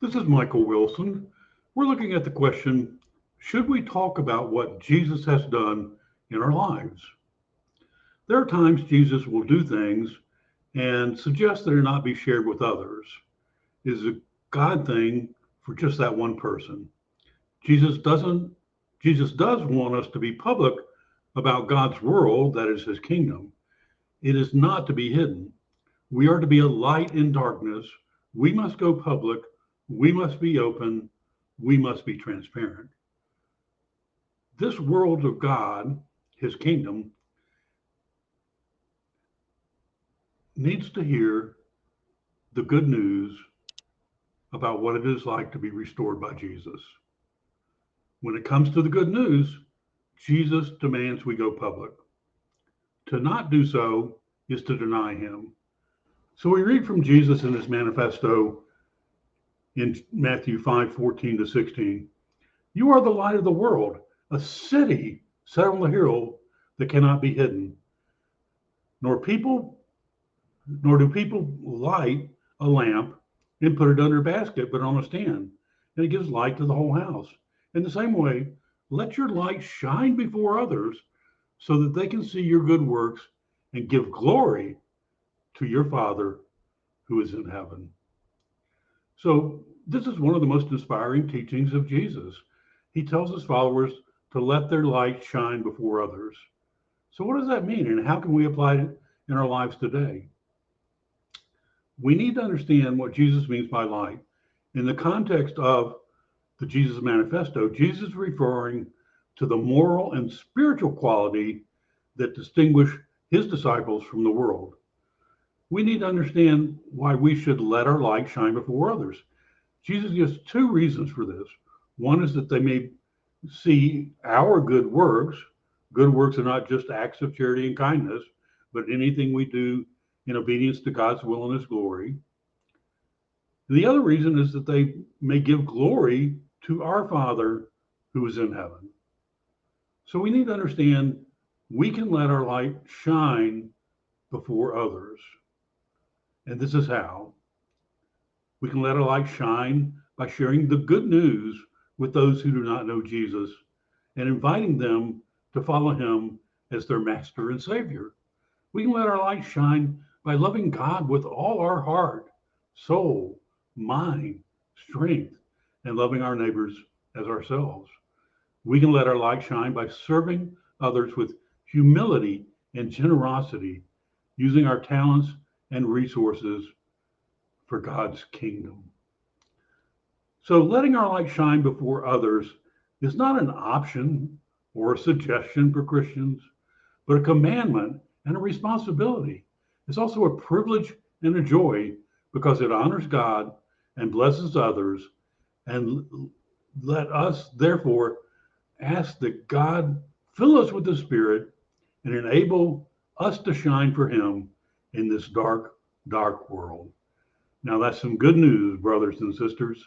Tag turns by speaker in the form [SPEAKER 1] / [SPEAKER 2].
[SPEAKER 1] This is Michael Wilson. We're looking at the question, should we talk about what Jesus has done in our lives? There are times Jesus will do things and suggest that it not be shared with others. It is a God thing for just that one person. Jesus doesn't Jesus does want us to be public about God's world, that is his kingdom. It is not to be hidden. We are to be a light in darkness. We must go public. We must be open. We must be transparent. This world of God, his kingdom, needs to hear the good news about what it is like to be restored by Jesus. When it comes to the good news, Jesus demands we go public. To not do so is to deny him. So we read from Jesus in his manifesto in Matthew 5:14 to 16. You are the light of the world, a city set on the hill that cannot be hidden. Nor people, nor do people light a lamp and put it under a basket, but on a stand, and it gives light to the whole house. In the same way, let your light shine before others so that they can see your good works and give glory to your Father who is in heaven. So, this is one of the most inspiring teachings of Jesus. He tells his followers to let their light shine before others. So, what does that mean, and how can we apply it in our lives today? We need to understand what Jesus means by light. In the context of the Jesus Manifesto, Jesus is referring to the moral and spiritual quality that distinguish his disciples from the world. We need to understand why we should let our light shine before others. Jesus gives two reasons for this. One is that they may see our good works. Good works are not just acts of charity and kindness, but anything we do in obedience to God's will and his glory. The other reason is that they may give glory to our Father who is in heaven. So we need to understand we can let our light shine before others. And this is how. We can let our light shine by sharing the good news with those who do not know Jesus and inviting them to follow him as their master and savior. We can let our light shine by loving God with all our heart, soul, mind, strength, and loving our neighbors as ourselves. We can let our light shine by serving others with humility and generosity, using our talents and resources for God's kingdom. So, letting our light shine before others is not an option or a suggestion for Christians, but a commandment and a responsibility. It's also a privilege and a joy because it honors God and blesses others. And let us, therefore, ask that God fill us with the Spirit and enable us to shine for him in this dark, dark world. Now, that's some good news, brothers and sisters.